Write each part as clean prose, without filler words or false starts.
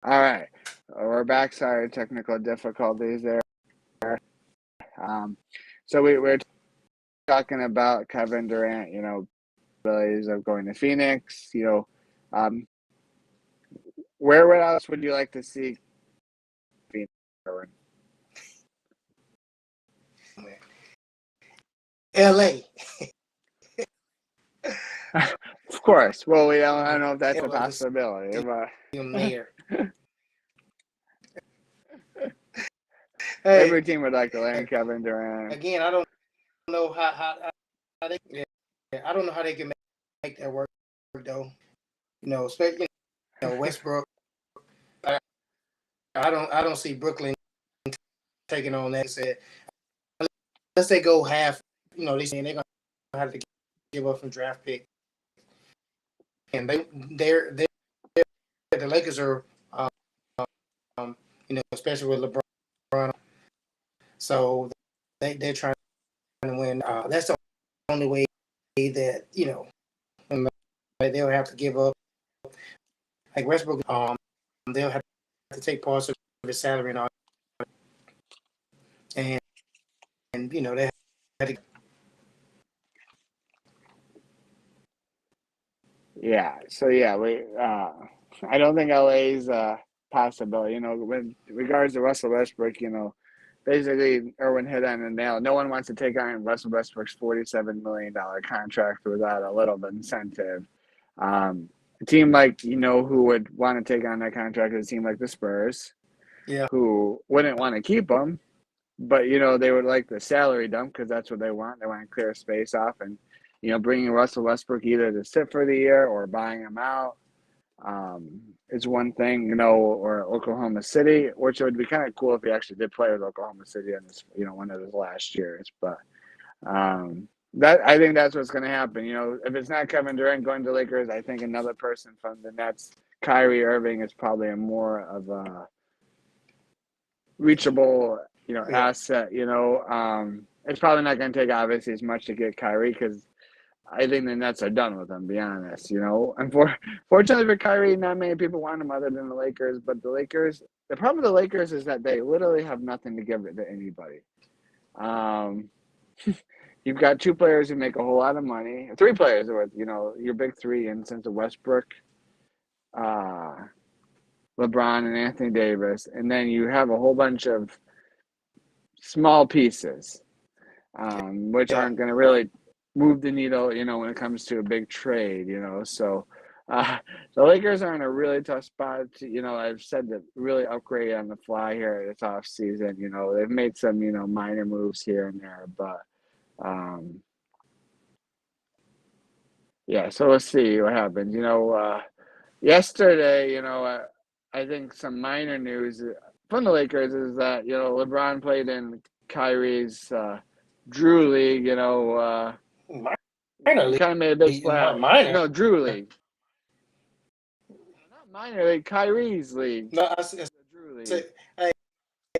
All right, we're back. Sorry, technical difficulties there. Um, so we're talking about Kevin Durant. Abilities of going to Phoenix. Um, where else would you like to see Phoenix? Erwin? L.A. Of course. Well, I don't know if I that's a would love to see possibility, but him there. Hey, every team would like to land Kevin Durant. again, I don't know how they I don't know how they can make that work though. Especially Westbrook. I, I don't see Brooklyn taking on that. Said unless they go half, they saying they're gonna have to give up some draft pick, and they're the Lakers are, especially with LeBron, so they're trying to win. That's the only way that they'll have to give up. Like Westbrook, they'll have to take parts of his salary and all, and they had to. Yeah. So yeah, we. I don't think LA's a possibility. With regards to Russell Westbrook, basically Erwin hit on the nail. No one wants to take on Russell Westbrook's $47 million contract without a little bit of incentive. A team like who would want to take on that contract is a team like the Spurs, Yeah. who wouldn't want to keep him, but they would like the salary dump because that's what they want. They want to clear space off and bringing Russell Westbrook either to sit for the year or buying him out. Is one thing, or Oklahoma City, which would be kind of cool if he actually did play with Oklahoma City in this, one of his last years. But that I think that's what's going to happen. If it's not Kevin Durant going to Lakers, I think another person from the Nets, Kyrie Irving, is probably a more of a reachable, asset. It's probably not going to take obviously as much to get Kyrie because I think the Nets are done with him, to be honest. And fortunately for Kyrie, not many people want him other than the Lakers. But the problem with the Lakers is that they literally have nothing to give it to anybody. You've got two players who make a whole lot of money. Three players with, your big three in sense of Westbrook, uh, LeBron, and Anthony Davis. And then you have a whole bunch of small pieces, which Yeah. aren't going to really move the needle, when it comes to a big trade, So the Lakers are in a really tough spot to, I've said that really upgrade on the fly here this off season. They've made some, minor moves here and there, but yeah, so let's see what happens. Yesterday, I think some minor news from the Lakers is that, LeBron played in Kyrie's Drew League, Minor league, kind of made a big splash. minor. No, Drew League. Not minor league, Kyrie's league. No, Drew League. say, hey,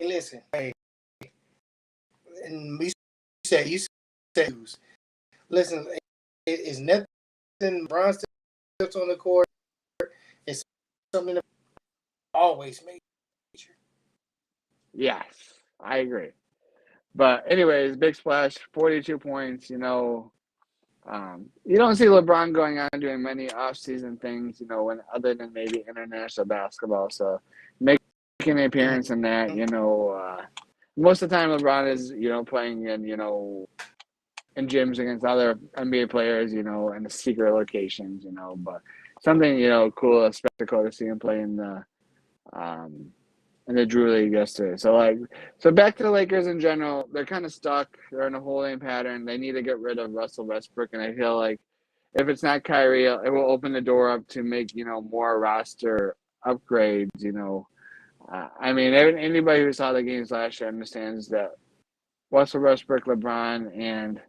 listen, hey, and you said, listen, it's nothing. Bron steps on the court. It's something that always major. Yes, I agree. But anyways, big splash, 42 points. You don't see LeBron going on doing many off-season things, when other than maybe international basketball. So making an appearance in that, most of the time LeBron is, playing in gyms against other NBA players, in the secret locations, but something, cool, a spectacle to see him play in the Drew League yesterday. So back to the Lakers in general, they're kind of stuck. They're in a holding pattern. They need to get rid of Russell Westbrook, and I feel like if it's not Kyrie, it will open the door up to make more roster upgrades. I mean, anybody who saw the games last year understands that Russell Westbrook, LeBron, and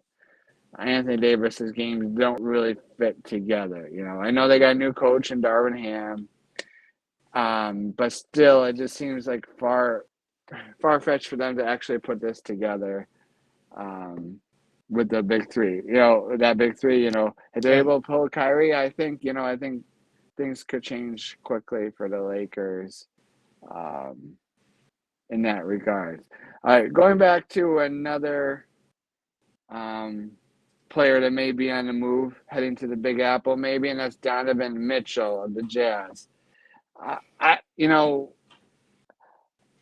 Anthony Davis's games don't really fit together. I know they got a new coach in Darvin Ham, but still, it just seems like far-fetched for them to actually put this together with the big three. That big three, if they're able to pull Kyrie, I think things could change quickly for the Lakers. in that regard. All right, going back to another player that may be on the move, heading to the Big Apple, maybe, and that's Donovan Mitchell of the Jazz. You know,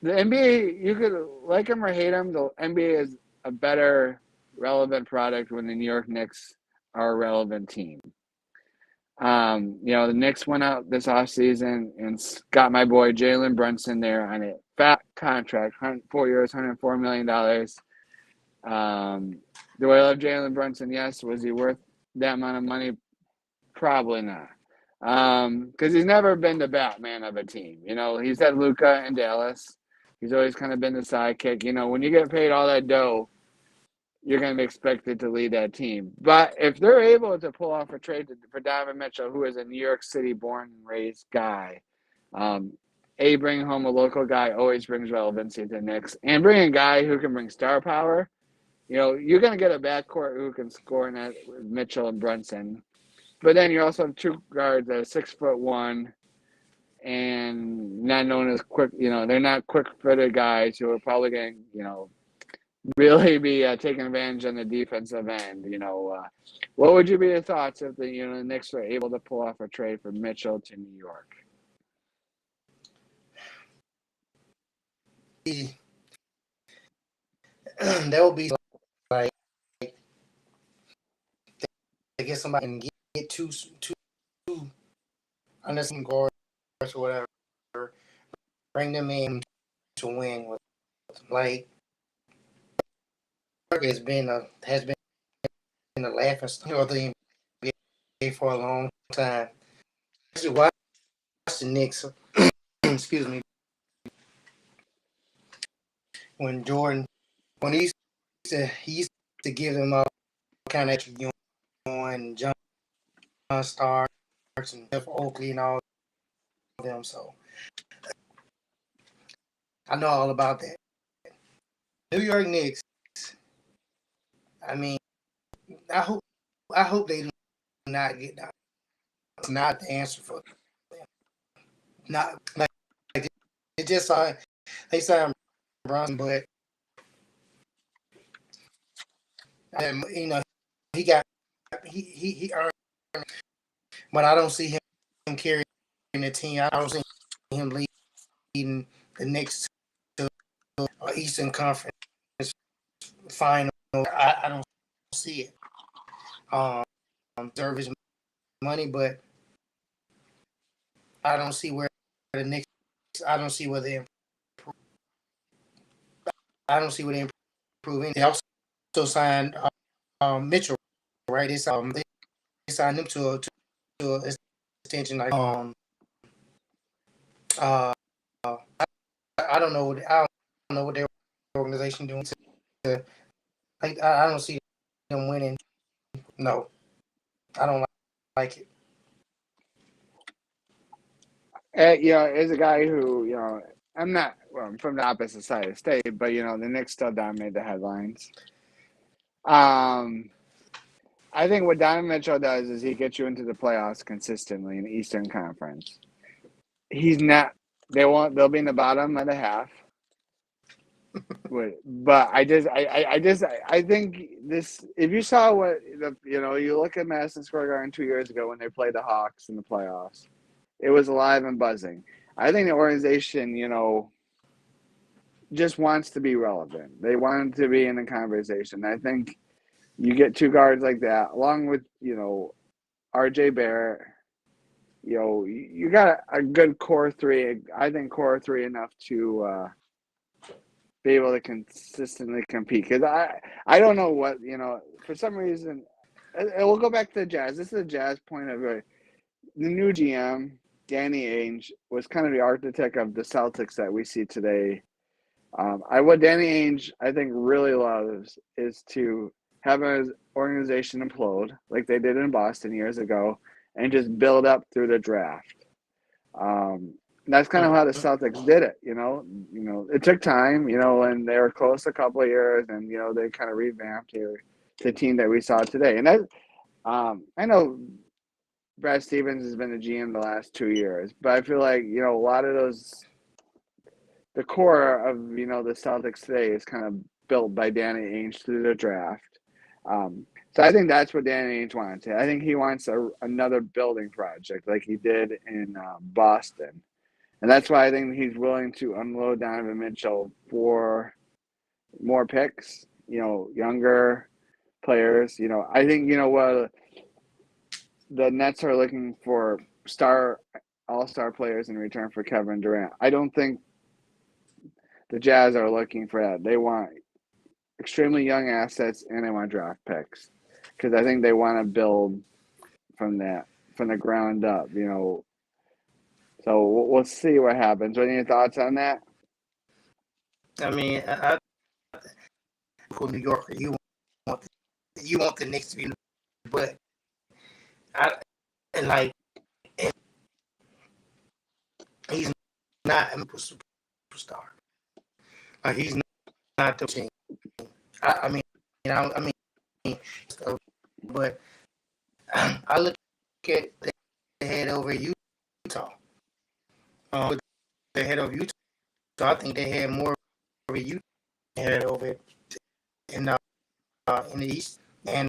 the NBA, you could like him or hate him. The NBA is a better relevant product when the New York Knicks are a relevant team. You know, the Knicks went out this offseason and got my boy Jalen Brunson there on a fat contract, 4 years, $104 million. Do I love Jalen Brunson? Yes. Was he worth that amount of money? Probably not. Because he's never been the Batman of a team. You know, he's had Luka in Dallas. He's always kind of been the sidekick. You know, when you get paid all that dough, you're going to be expected to lead that team. But if they're able to pull off a trade for Donovan Mitchell, who is a New York City born and raised guy, bringing home a local guy always brings relevancy to the Knicks. And bringing a guy who can bring star power, you know, you're going to get a backcourt who can score in that with Mitchell and Brunson. But then you also have two guards that are 6'1" and not known as quick. You know, they're not quick-footed guys who are probably going to, you know, really be taking advantage on the defensive end. You know, what would you be your thoughts if the Knicks were able to pull off a trade for Mitchell to New York? That would be like to get somebody and get two unless some guards or whatever, bring them in to win with like has been a laughing stock of the NBA for a long time. Actually, watch the Knicks. Excuse me. When he used to give them all kind of extra and John Starks and Jeff Oakley and all of them. So I know all about that. New York Knicks. I mean, I hope they do not get down. It's not the answer for them. Not like they just signed Bronson, but you know he earned, but I don't see him carrying the team. I don't see him leading the Knicks to Eastern Conference final. I don't see it. Deserve his money, but I don't see where the Knicks. I don't see where they improve. I don't see where they improve. They also signed Mitchell, right? They signed him to an extension. Like I don't know what their organization doing. I don't see them winning. No, I don't like it. As a guy who, I'm not, I'm from the opposite side of the state, but, the Knicks still dominate the headlines. I think what Donovan Mitchell does is he gets you into the playoffs consistently in the Eastern Conference. He's not, they'll be in the bottom of the half. But I think this, if you saw what, you look at Madison Square Garden 2 years ago when they played the Hawks in the playoffs, it was alive and buzzing. I think the organization, just wants to be relevant. They want to be in the conversation. I think you get two guards like that, along with, RJ Barrett. You got a good core three. I think core three enough to be able to consistently compete. Because I don't know what, for some reason, and we'll go back to the Jazz. This is a Jazz point of view. The new GM, Danny Ainge, was kind of the architect of the Celtics that we see today. What Danny Ainge, I think, really loves is to have an organization implode like they did in Boston years ago and just build up through the draft. That's kind of how the Celtics did it, It took time, and they were close a couple of years, and, they kind of revamped to the team that we saw today. And that, I know Brad Stevens has been the GM the last 2 years, but I feel like, a lot of those the core of the Celtics today is kind of built by Danny Ainge through the draft. So I think that's what Danny Ainge wants. I think he wants another building project like he did in Boston, and that's why I think he's willing to unload Donovan Mitchell for more picks. Younger players. I think what the Nets are looking for all-star players in return for Kevin Durant. I don't think the Jazz are looking for that. They want extremely young assets and they want draft picks because I think they want to build from the ground up. So we'll see what happens. Any thoughts on that? I mean, New York, you want the Knicks to be, but he's not a superstar. He's not the team. I mean, but I look at the head over Utah. With the head of Utah, so I think they had more of a Utah head over in the East, and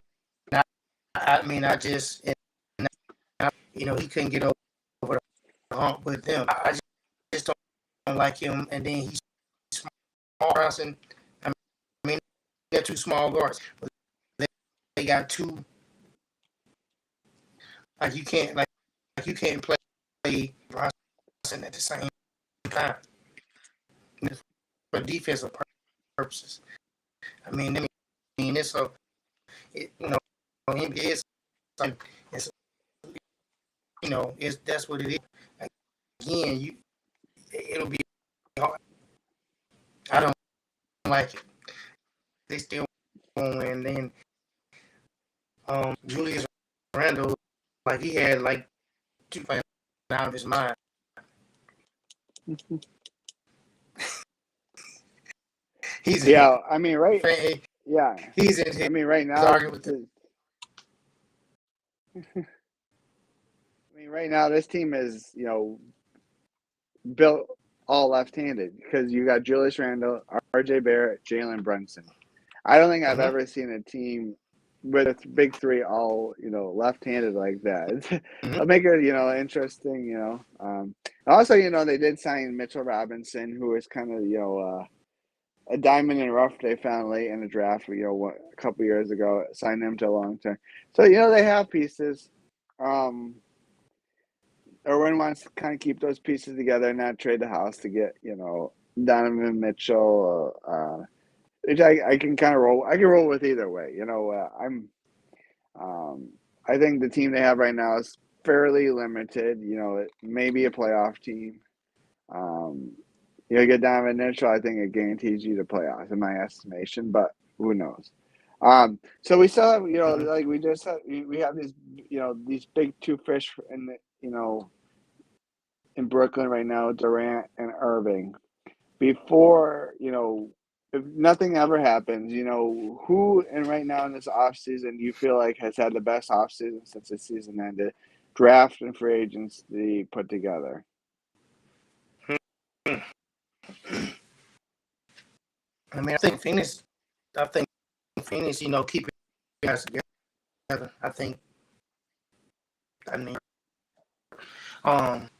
he couldn't get over the hump with them. I just don't like him, and then he's small. I mean, they're two small guards. They got two. You can't play Bronson at the same time for defensive purposes. I mean, it's NBA is like that's what it is. Again, it'll be hard. I don't like it. They still won't win. Then Julius Randle, he had 2 playing out of his mind. He's I mean, right? Yeah, he's in. I mean, right now. Right now this team is built all left-handed because you got Julius Randle, R.J. Barrett, Jalen Brunson. I don't think I've ever seen a team with a big three all left-handed like that. It'll make it interesting. Also they did sign Mitchell Robinson, who is kind of a diamond in the rough they found late in the draft. A couple years ago, signed him to a long term. So they have pieces. Erwin wants to kind of keep those pieces together and not trade the house to get Donovan Mitchell. Which I can kind of roll. I can roll with either way. I think the team they have right now is fairly limited. It may be a playoff team. Get Donovan Mitchell, I think it guarantees you the playoffs in my estimation, but who knows? So we still have, like we just said, we have these, these big two fish in the, in Brooklyn right now, Durant and Irving. Before, if nothing ever happens, who and right now in this offseason you feel like has had the best offseason since the season ended, draft and free agency put together? I mean, I think Phoenix, keep guys together.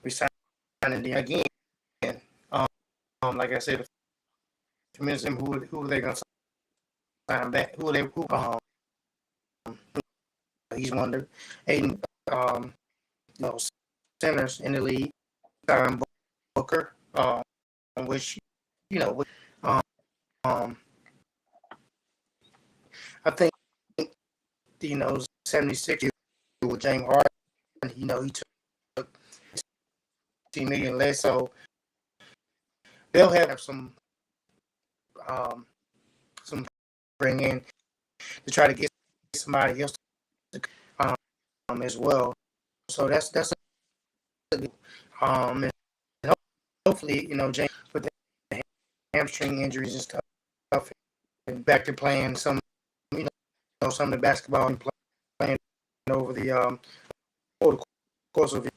We signed again. Like I said, who are they gonna sign back? He's wondered. Ayton, centers in the league. Booker, which I think 76 with James Harden. He took $10 million less, so they'll have some bring in to try to get somebody else to as well. So that's and hopefully James with the hamstring injuries and stuff and back to playing some some of the basketball and playing over the course of it.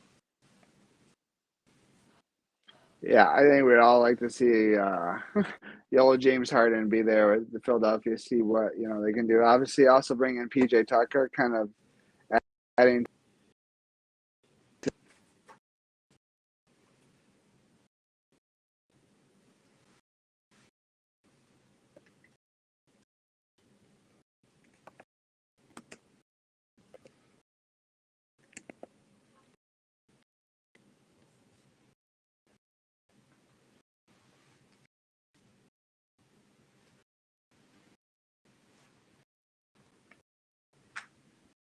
Yeah, I think we'd all like to see the old James Harden be there with the Philadelphia, see what they can do. Obviously, also bring in PJ Tucker, kind of adding